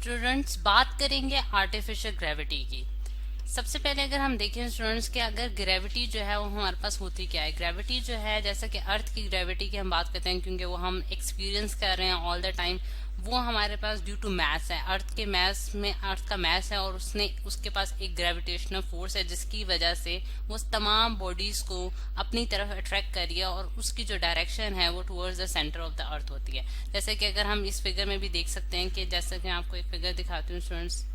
Students बात करेंगे artificial gravity की। सबसे पहले अगर हम देखें स्टूडेंट्स के, अगर ग्रेविटी जो है वो हमारे पास होती क्या है। ग्रेविटी जो है, जैसा कि अर्थ की ग्रेविटी की हम बात करते हैं, क्योंकि वो हम एक्सपीरियंस कर रहे हैं ऑल द टाइम, वो हमारे पास ड्यू टू मैथ है। अर्थ के मैथ में अर्थ का मैथ है और उसके पास एक ग्रेविटेशनल फोर्स है, जिसकी वजह से वो तमाम बॉडीज को अपनी तरफ अट्रैक्ट कर रही है और उसकी जो डायरेक्शन है वो towards the centre of the earth होती है। जैसे कि अगर हम इस फिगर में भी देख सकते हैं कि, जैसे कि मैं आपको एक फिगर दिखाती हूँ स्टूडेंट्स,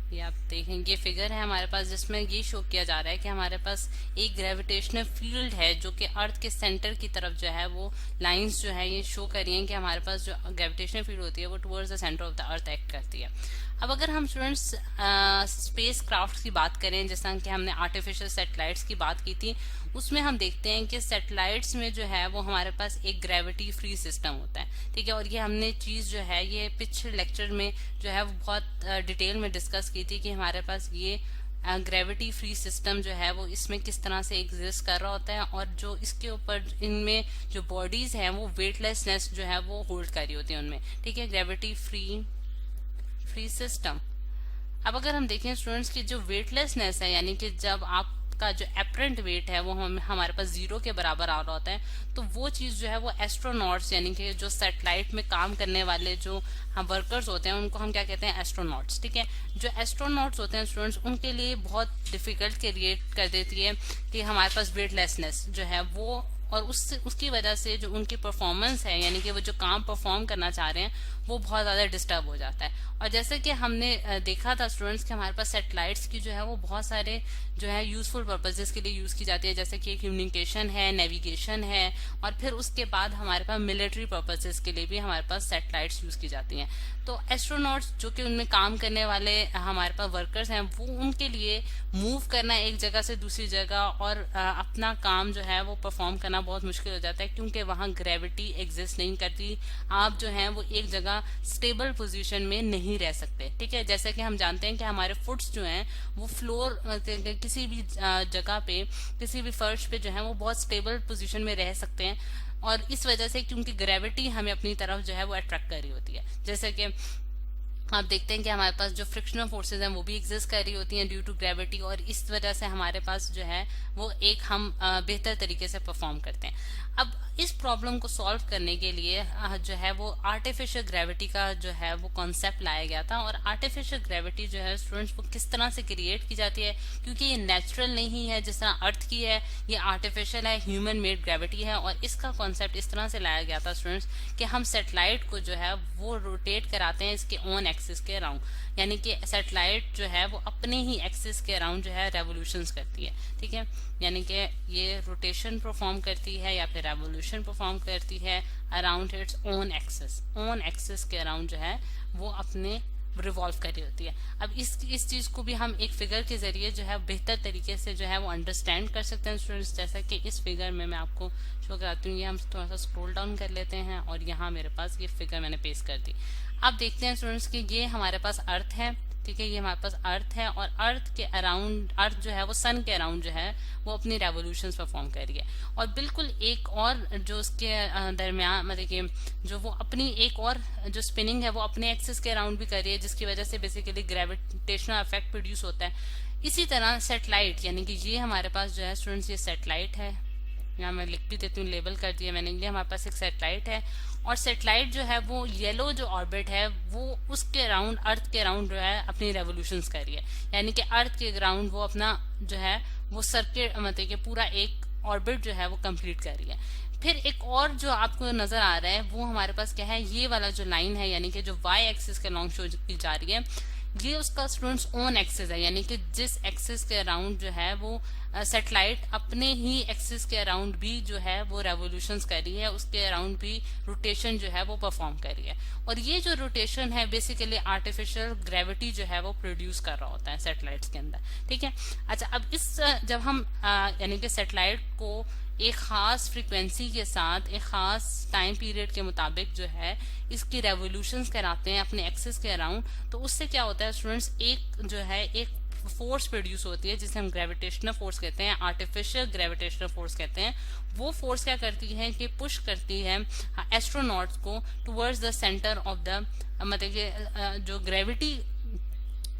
ये आप देखेंगे ये फिगर है हमारे पास, जिसमें ये शो किया जा रहा है कि हमारे पास एक ग्रेविटेशनल फील्ड है जो कि अर्थ के सेंटर की तरफ जो है वो लाइंस जो है ये शो कर रही हैं कि हमारे पास जो ग्रेविटेशनल फील्ड होती है वो towards the centre of the earth act करती है। अब अगर हम स्टूडेंट्स स्पेस क्राफ्ट की बात करें, जैसा कि हमने आर्टिफिशियल सैटेलाइट्स की बात की थी, उसमें हम देखते हैं कि सैटेलाइट्स में जो है वो हमारे पास एक ग्रेविटी फ्री सिस्टम होता है। ठीक है, और ये हमने चीज जो है ये पिछले लेक्चर में जो है वो बहुत डिटेल में डिस्कस की थी कि हमारे पास ये ग्रेविटी फ्री सिस्टम जो है वो इसमें किस तरह से एग्जिस्ट कर रहा होता है, और जो इसके ऊपर इनमें जो बॉडीज हैं वो वेटलेसनेस जो है वो होल्ड कर रही होती है उनमें। ठीक है, ग्रेविटी फ्री सिस्टम। अब अगर हम देखें स्टूडेंट्स की जो वेटलेसनेस है, यानी कि जब आपका जो एपरेंट वेट है वो हमारे पास 0 के बराबर आ रहा होता है, तो वो चीज जो है वो एस्ट्रोनॉट्स, यानी कि जो सैटेलाइट में काम करने वाले जो हम वर्कर्स होते हैं उनको हम क्या कहते हैं, एस्ट्रोनॉट्स। ठीक है, जो एस्ट्रोनॉट्स होते हैं स्टूडेंट्स, उनके लिए बहुत डिफिकल्ट क्रिएट कर देती है कि हमारे पास वेटलेसनेस जो है वो, और उसकी वजह से जो उनकी परफॉर्मेंस है, यानी कि वो जो काम परफॉर्म करना चाह रहे हैं वो बहुत ज्यादा डिस्टर्ब हो जाता है। और जैसे कि हमने देखा था स्टूडेंट्स कि हमारे पास सैटेलाइट्स की जो है वो बहुत सारे जो है यूजफुल पर्पजेस के लिए यूज की जाती है, जैसे कि कम्युनिकेशन है, नेविगेशन है, और फिर उसके बाद हमारे पास मिलिट्री पर्पजेस के लिए भी हमारे पास सैटेलाइट्स यूज की जाती हैं। तो एस्ट्रोनॉट्स जो कि उनमें काम करने वाले हमारे पास वर्कर्स हैं, वो उनके लिए मूव करना एक जगह से दूसरी जगह और अपना काम जो है वो परफॉर्म करना बहुत मुश्किल हो जाता है, क्योंकि वहां ग्रेविटी एग्जिस्ट नहीं करती। आप जो है वो एक जगह स्टेबल पोजीशन में नहीं रह सकते। ठीक है, जैसे कि हम जानते हैं कि हमारे फुट्स जो हैं वो फ्लोर किसी भी जगह पे, किसी भी फर्श पे जो है वो बहुत स्टेबल पोजीशन में रह सकते हैं, और इस वजह से क्योंकि ग्रेविटी हमें अपनी तरफ जो है वो अट्रैक्ट कर रही होती है। जैसे कि आप देखते हैं कि हमारे पास जो फ्रिक्शनल फोर्सेज हैं वो भी एग्जिस्ट कर रही होती हैं ड्यू टू ग्रेविटी, और इस वजह से हमारे पास जो है वो एक हम बेहतर तरीके से परफॉर्म करते हैं। अब इस प्रॉब्लम को सॉल्व करने के लिए जो है वो आर्टिफिशियल ग्रेविटी का जो है वो कॉन्सेप्ट लाया गया था। और आर्टिफिशियल ग्रेविटी जो है स्टूडेंट्स वो किस तरह से क्रिएट की जाती है, क्योंकि ये नेचुरल नहीं है जिस तरह अर्थ की है, ये आर्टिफिशियल है, ह्यूमन मेड ग्रेविटी है। और इसका कॉन्सेप्ट इस तरह से लाया गया था स्टूडेंट्स कि हम सैटेलाइट को जो है वो रोटेट कराते हैं इसके ओन एक्सिस के अराउंड, यानी कि सैटेलाइट जो है वो अपने ही एक्सिस के अराउंड जो है रेवोल्यूशंस करती है। ठीक है, यानी कि ये रोटेशन परफॉर्म करती है या फिर रेवोल्यूशन परफॉर्म करती है अराउंड इट्स ओन एक्सिस के अराउंड जो है वो अपने रिवॉल्व कर रही होती है। अब इस चीज को भी हम एक फिगर के जरिए जो है बेहतर तरीके से जो है वो अंडरस्टैंड कर सकते हैं स्टूडेंट्स। जैसा कि इस फिगर में मैं आपको शो कराती हूँ, ये हम थोड़ा सा स्क्रॉल डाउन कर लेते हैं और यहाँ मेरे पास ये फिगर मैंने पेस्ट कर दी। आप देखते हैं स्टूडेंट्स कि ये हमारे पास अर्थ है। ठीक है, ये हमारे पास अर्थ है, और अर्थ के अराउंड, अर्थ जो है वो सन के अराउंड जो है वो अपनी रेवोल्यूशंस परफॉर्म कर रही है। और बिल्कुल एक और जो उसके दरमियान, मतलब कि जो वो अपनी एक और जो स्पिनिंग है वो अपने एक्सिस के अराउंड भी कर रही है, जिसकी वजह से बेसिकली ग्रेविटेशनल इफेक्ट प्रोड्यूस होता है। इसी तरह सैटेलाइट, यानी कि ये हमारे पास जो है स्टूडेंट्स ये सैटेलाइट है, यहाँ मैं लिख भी देती हूँ, लेबल कर दिया मैंने, ये हमारे पास एक सैटेलाइट है। और सैटेलाइट जो है वो येलो जो ऑर्बिट है वो उसके अराउंड, अर्थ के अराउंड जो है अपनी रेवोल्यूशंस कर रही है, यानी कि अर्थ के अराउंड वो अपना जो है वो सर्किट, मतलब कि पूरा एक ऑर्बिट जो है वो कंप्लीट कर रही है। फिर एक और जो आपको नजर आ रहा है वो हमारे पास क्या है, ये वाला जो लाइन है, यानी कि जो वाई एक्सिस के लॉन्ग शो की जा रही है, ये उसका स्टूडेंट्स ओन एक्सिस है, यानी कि जिस एक्सिस के अराउंड जो है वो सैटेलाइट अपने ही एक्सिस के अराउंड भी जो है वो रेवोल्यूशंस कर रही है, उसके अराउंड भी रोटेशन जो है वो परफॉर्म कर रही है। और ये जो रोटेशन है बेसिकली आर्टिफिशियल ग्रेविटी जो है वो प्रोड्यूस कर रहा होता है सैटेलाइट्स के अंदर। ठीक है, अच्छा, अब इस जब हम यानी कि सैटेलाइट को एक खास फ्रीक्वेंसी के साथ एक खास टाइम पीरियड के मुताबिक जो है इसकी रेवोल्यूशंस कराते हैं अपने एक्सिस के अराउंड, तो उससे क्या होता है स्टूडेंट्स, एक जो है एक फोर्स प्रोड्यूस होती है जिसे हम ग्रेविटेशनल फोर्स कहते हैं, आर्टिफिशियल ग्रेविटेशनल फोर्स कहते हैं, वो फोर्स क्या करती है कि पुश करती है एस्ट्रोनॉट्स को towards the centre of the, मतलब कि जो ग्रेविटी,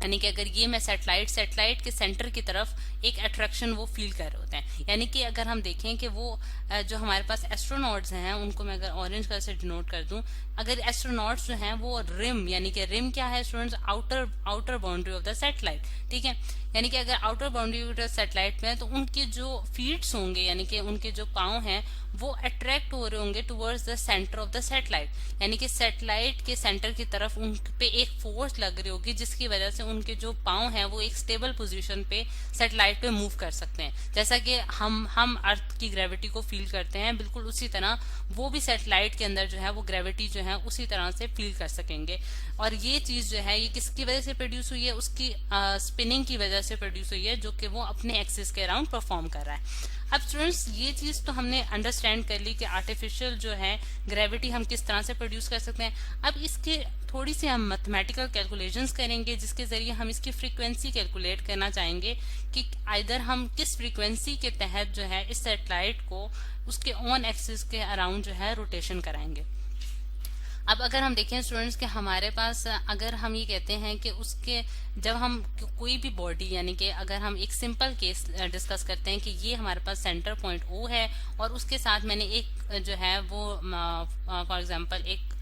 यानी कि अगर ये मैं सैटेलाइट के सेंटर की तरफ एक अट्रैक्शन वो फील कर रहे होते हैं। यानी कि अगर हम देखें कि वो जो हमारे पास एस्ट्रोनॉट्स हैं उनको मैं अगर ऑरेंज कलर से डिनोट कर दूं, अगर एस्ट्रोनॉट्स जो हैं वो रिम, यानी कि रिम क्या है students, outer boundary of the satellite, ठीक है, यानी कि अगर outer boundary of the satellite में है तो उनके जो फीट्स होंगे, यानी कि उनके जो पांव हैं वो अट्रैक्ट हो रहे होंगे towards the centre of the satellite, यानी कि सैटेलाइट के सेंटर की तरफ उन पे एक फोर्स लग रही होगी जिसकी वजह से उनके जो पांव हैं वो एक स्टेबल पोजीशन पे सैटेलाइट पे मूव कर सकते हैं। जैसा कि हम अर्थ की ग्रेविटी को फील करते हैं, बिल्कुल उसी तरह वो भी सैटेलाइट के अंदर जो है वो ग्रेविटी जो है उसी तरह से फील कर सकेंगे। और ये चीज जो है ये किसकी वजह से प्रोड्यूस हुई है, उसकी स्पिनिंग की वजह से प्रोड्यूस हुई है, जो कि वो अपने एक्सिस के अराउंड परफॉर्म कर रहा है। अब स्टूडेंट्स ये चीज तो हमने अंडरस्टैंड कर ली कि आर्टिफिशियल जो है ग्रेविटी हम किस तरह से प्रोड्यूस कर सकते हैं। अब इसके थोड़ी सी हम मैथमेटिकल कैलकुलेशंस करेंगे जिसके जरिए हम इसकी फ्रीक्वेंसी कैलकुलेट करना चाहेंगे कि आइदर हम किस फ्रीक्वेंसी के तहत जो है इस सैटेलाइट को उसके ऑन एक्सिस के अराउंड जो है रोटेशन कराएंगे। अब अगर हम देखें स्टूडेंट्स कि हमारे पास अगर हम ये कहते हैं कि उसके जब हम कोई भी बॉडी, यानी कि अगर हम एक सिंपल केस डिस्कस करते हैं कि ये हमारे पास सेंटर पॉइंट O है और उसके साथ मैंने एक जो है वो फॉर एग्जांपल एक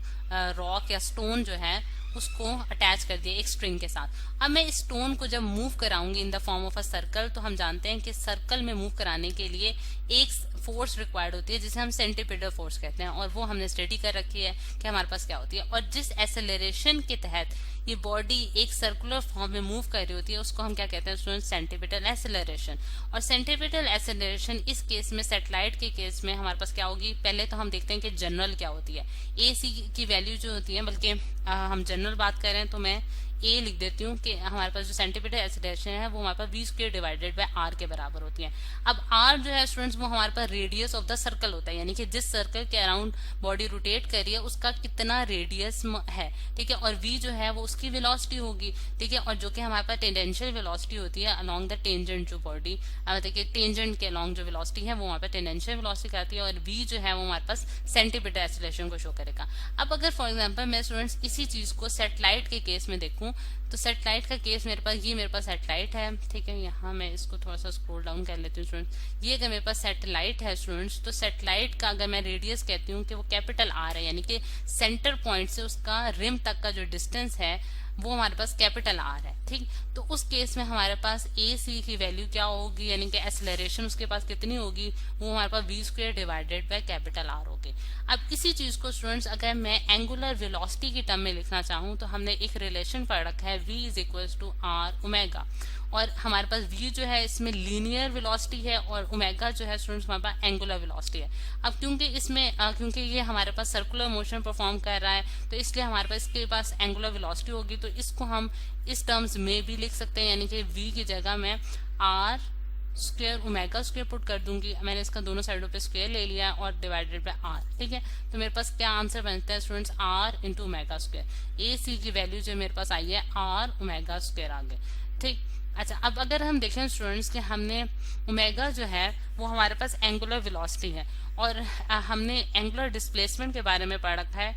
रॉक या स्टोन जो है उसको अटैच कर दिया एक स्ट्रिंग के साथ। अब मैं इस स्टोन को जब मूव कराऊंगी in the form of a circle, तो हम जानते हैं कि सर्कल में मूव कराने के लिए एक फोर्स रिक्वायर्ड होती है जिसे हम सेंटीपिटल फोर्स कहते हैं, और वो हमने स्टडी कर रखी है कि हमारे पास क्या होती है। और जिस एक्सेलरेशन के तहत ये बॉडी एक सर्कुलर फॉर्म में मूव कर रही होती है उसको हम क्या कहते हैं स्टूडेंट, सेंटीपिटल एक्सेलरेशन। और सेंटीपिटल एक्सेलरेशन इस केस में, सैटेलाइट के केस में हमारे पास क्या होगी, पहले तो हम देखते हैं कि जनरल क्या होती है। ए सी की वैल्यू जो होती है, बल्कि हम जनरल बात कर रहे हैं तो मैं ए लिख देती हूँ कि हमारे पास जो सेंटीपिटल एक्सेलरेशन है वो हमारे पास v² डिवाइडेड बाय r के बराबर होती है। अब r जो है स्टूडेंट्स वो हमारे पास रेडियस ऑफ द सर्कल होता है, यानी कि जिस सर्कल के अराउंड बॉडी रोटेट कर रही है उसका कितना रेडियस है, ठीक है। और v जो है वो उसकी वेलोसिटी होगी, ठीक है, और जो कि हमारे पास टेंजेंशियल वेलोसिटी होती है अलोंग द टेंजेंट जो बॉडी, मतलब कि टेंजेंट के अलोंग जो वेलोसिटी है वो हमारे पास टेंजेंशियल वेलोसिटी कहती है, और v जो है वो हमारे पास सेंटीपिटल एक्सेलरेशन को शो करेगा। अब अगर फॉर एग्जाम्पल मैं स्टूडेंट्स इसी चीज को सैटेलाइट के केस में देखूं, तो सैटेलाइट का केस मेरे पास सैटेलाइट है, ठीक है। यहाँ मैं इसको थोड़ा सा स्क्रॉल डाउन कर लेती हूँ स्टूडेंट्स। ये अगर मेरे पास सैटेलाइट है स्टूडेंट्स, तो सैटेलाइट का अगर मैं रेडियस कहती हूँ कि वो कैपिटल R है, यानी कि सेंटर पॉइंट से उसका रिम तक का जो डिस्टेंस है वो हमारे पास कैपिटल R है, ठीक। तो उस केस में हमारे पास AC की वैल्यू क्या होगी, यानी कि एक्सेलरेशन उसके पास कितनी होगी, वो हमारे पास v² divided by capital R होगी। अब इसी चीज को स्टूडेंट्स अगर मैं एंगुलर वेलोसिटी की टर्म में लिखना चाहूँ तो हमने एक रिलेशन पढ़ रखा है v is equal to r omega, और हमारे पास v जो है इसमें लीनियर वेलोसिटी है और ओमेगा जो है स्टूडेंट्स हमारे पास एंगुलर वेलोसिटी है। अब क्योंकि ये हमारे पास सर्कुलर मोशन परफॉर्म कर रहा है तो इसलिए हमारे पास इसके पास एंगुलर वेलोसिटी होगी, तो इसको हम इस टर्म्स में भी लिख सकते हैं, यानी कि v की जगह मैं r² ओमेगा स्क्वायर पुट कर दूंगी। मैंने इसका दोनों साइडों पे स्क्वायर ले लिया है और डिवाइडेड बाय r, ठीक है। तो मेरे पास क्या आंसर बनता है students, r into omega square. AC की वैल्यू जो मेरे पास आई है r ओमेगा स्क्वायर आ गए, ठीक। अच्छा, अब अगर हम देखें स्टूडेंट्स कि हमने ओमेगा जो है वो हमारे पास एंगुलर वेलोसिटी है, और हमने एंगुलर डिस्प्लेसमेंट के बारे में पढ़ रखा है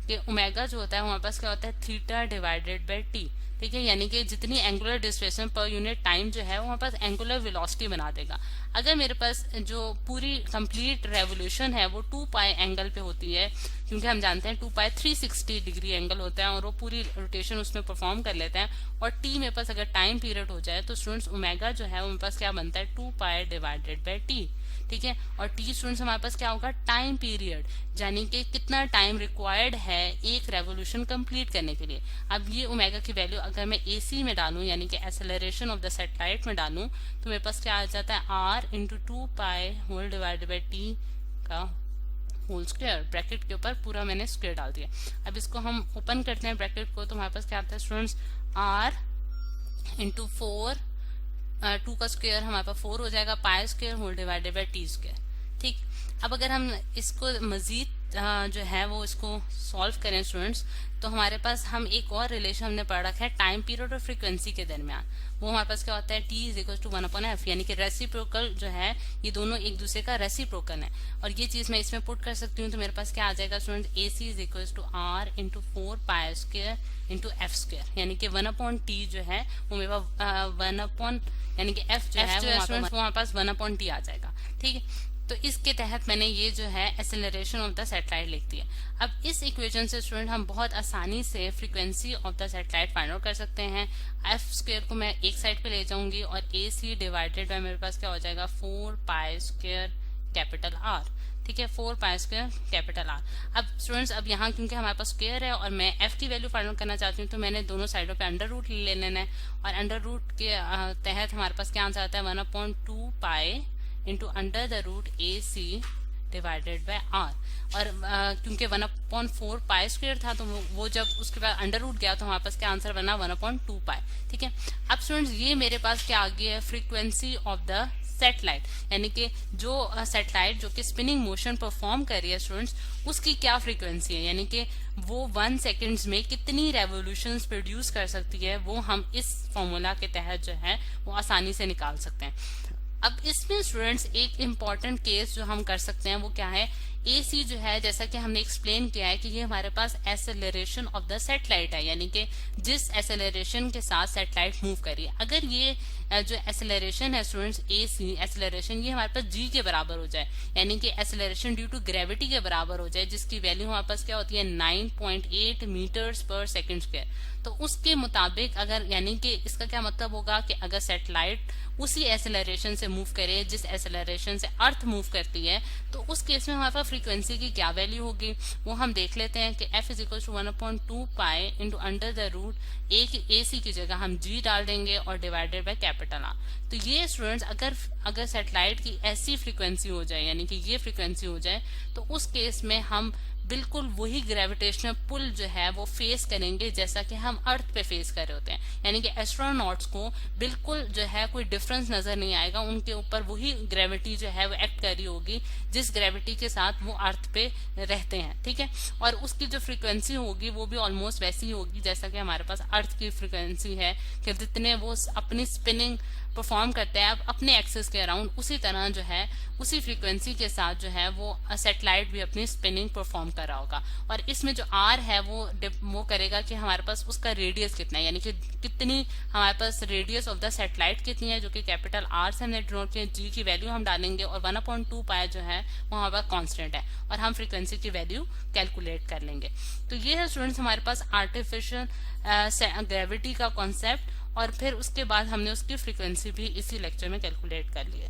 कि ओमेगा जो होता है हमारे पास क्या होता है, थीटा डिवाइडेड बाय t, ठीक है। यानी कि जितनी angular displacement per unit time जो है वो हमारे पास एंगुलर वेलोसिटी बना देगा। अगर मेरे पास जो पूरी कंप्लीट रेवोल्यूशन है वो 2 पाई एंगल पे होती है, क्योंकि हम जानते हैं 2 पाई 360 डिग्री एंगल होता है और वो पूरी रोटेशन उसमें परफॉर्म कर लेते हैं, और टी मेरे पास अगर टाइम पीरियड हो जाए तो स्टूडेंट्स ओमेगा जो है वो मेरे पास क्या बनता है, 2 पाई डिवाइडेड बाय टी, ठीक है। और टी स्टूडेंट्स हमारे पास क्या होगा, टाइम पीरियड, यानी कि कितना टाइम रिक्वायर्ड है एक रेवोल्यूशन कंप्लीट करने के लिए। अब ये ओमेगा की वैल्यू अगर मैं AC में डालूं, यानी कि एक्सेलरेशन ऑफ द सैटेलाइट में डालूं, तो मेरे पास क्या आ जाता है, r into 2 pi whole divided by T का होल स्क्वायर। ब्रैकेट के ऊपर पूरा मैंने स्क्वायर डाल दिया। अब इसको हम ओपन करते हैं ब्रैकेट को, तो हमारे पास क्या आता है स्टूडेंट्स, r इंटू 4, 2 का स्क्वायर हमारे पास 4 हो जाएगा, pi square whole divided by T square, ठीक। अब अगर हम इसको मजीद जो है वो इसको सॉल्व करें स्टूडेंट्स, तो हमारे पास हम एक और रिलेशन हमने पढ़ रखा है टाइम पीरियड और फ्रीक्वेंसी के दरमियान। वो हमारे पास क्या होता है, T is equal to 1/f, यानी कि रेसिप्रोकल जो है ये दोनों एक दूसरे का रेसिप्रोकल है। और ये चीज मैं इसमें पुट कर सकती हूँ, तो मेरे पास क्या आ जाएगा student, AC is equal to R into 4π² into f², यानी कि 1/t जो है वो मेरे पास 1 यानी कि f जो है वो हमारे पास 1/t आ जाएगा। ठीक है, तो इसके तहत मैंने ये जो है एक्सेलरेशन ऑफ द सैटेलाइट लिख दिया। अब इस इक्वेशन से स्टूडेंट हम बहुत आसानी से frequency of the satellite find out कर सकते हैं। f² को मैं एक साइड पे ले जाऊंगी और AC डिवाइडेड बाय मेरे पास क्या हो जाएगा 4π² कैपिटल R। ठीक है, 4π² कैपिटल R। अब स्टूडेंट्स अब यहाँ क्योंकि हमारे पास स्क्वायर है और मैं f की वैल्यू फाइंड आउट करना चाहती हूँ, तो मैंने दोनों साइडों पे अंडर रूट ले लेना है। और अंडर रूट के तहत हमारे पास क्या आंसर आता है 1/2π into under the root AC divided by R। और क्योंकि 1/4π² था, तो वो जब उसके बाद अंडर रूट गया तो हमारे पास क्या आंसर बना 1/2π। ठीक है, अब स्टूडेंट्स ये मेरे पास क्या आ गया है, फ्रीक्वेंसी ऑफ द सैटेलाइट, यानी कि जो सैटेलाइट जो कि स्पिनिंग मोशन परफॉर्म कर रही है स्टूडेंट्स, उसकी क्या फ्रीक्वेंसी है, यानी कि वो 1 सेकेंड्स में कितनी रेवोल्यूशंस प्रोड्यूस कर सकती है, वो हम इस फॉर्मूला के तहत जो है वो आसानी से निकाल सकते हैं। अब इसमें स्टूडेंट्स एक इम्पॉर्टेंट केस जो हम कर सकते हैं वो क्या है, AC जो है जैसा कि हमने एक्सप्लेन किया है कि ये हमारे पास एक्सेलरेशन ऑफ द सैटेलाइट है, यानी कि जिस एक्सेलरेशन के साथ सैटेलाइट मूव कर रही है। अगर ये जो एक्सेलरेशन है स्टूडेंट्स AC एक्सेलरेशन ये हमारे पास G के बराबर हो जाए, यानी कि एक्सेलरेशन ड्यू टू ग्रेविटी के बराबर हो जाए, जिसकी वैल्यू हमारे पास क्या होती है 9.8 मीटर्स पर सेकेंड स्क्वायर, तो उसके मुताबिक अगर, यानी कि इसका क्या मतलब होगा कि अगर सैटेलाइट उसी एक्सेलरेशन से मूव करे जिस एक्सेलरेशन से अर्थ मूव करती है, तो उस केस में हमारे पास फ्रीक्वेंसी की क्या वैल्यू होगी वो हम देख लेते हैं कि f is equal to 1/2π into under the root AC की जगह हम G डाल देंगे और डिवाइडेड बाय कैपिटल R। तो ये स्टूडेंट्स अगर सैटेलाइट की ऐसी फ्रीक्वेंसी हो जाए, यानी कि ये फ्रीक्वेंसी हो जाए, तो उस केस में हम बिल्कुल वही ग्रेविटेशनल पुल जो है वो फेस करेंगे जैसा कि हम अर्थ पे फेस कर रहे होते हैं, यानी कि एस्ट्रोनॉट्स को बिल्कुल जो है कोई डिफरेंस नजर नहीं आएगा, उनके ऊपर वही ग्रेविटी जो है वो एक्ट कर रही होगी जिस ग्रेविटी के साथ वो अर्थ पे रहते हैं। ठीक है, और उसकी जो फ्रीक्वेंसी होगी वो भी ऑलमोस्ट वैसी ही होगी जैसा कि हमारे पास अर्थ की फ्रीक्वेंसी है, कि जितने वो अपनी स्पिनिंग परफॉर्म करते हैं अब अपने एक्सिस के अराउंड, उसी तरह जो है उसी फ्रीक्वेंसी के साथ जो है वो सैटेलाइट भी अपनी स्पिनिंग परफॉर्म कर रहा होगा। और इसमें जो R है वो करेगा कि हमारे पास उसका रेडियस कितना है, यानी कि कितनी हमारे पास रेडियस ऑफ द सैटेलाइट कितनी है, जो कि कैपिटल R से हमने डिनोट किया, G की वैल्यू हम डालेंगे और 1/2π जो है वो हमारे पास कांस्टेंट है और हम फ्रीक्वेंसी की वैल्यू कैलकुलेट कर लेंगे। तो ये है स्टूडेंट्स हमारे पास आर्टिफिशियल ग्रेविटी का कॉन्सेप्ट, और फिर उसके बाद हमने उसकी फ्रीक्वेंसी भी इसी लेक्चर में कैलकुलेट कर लिया।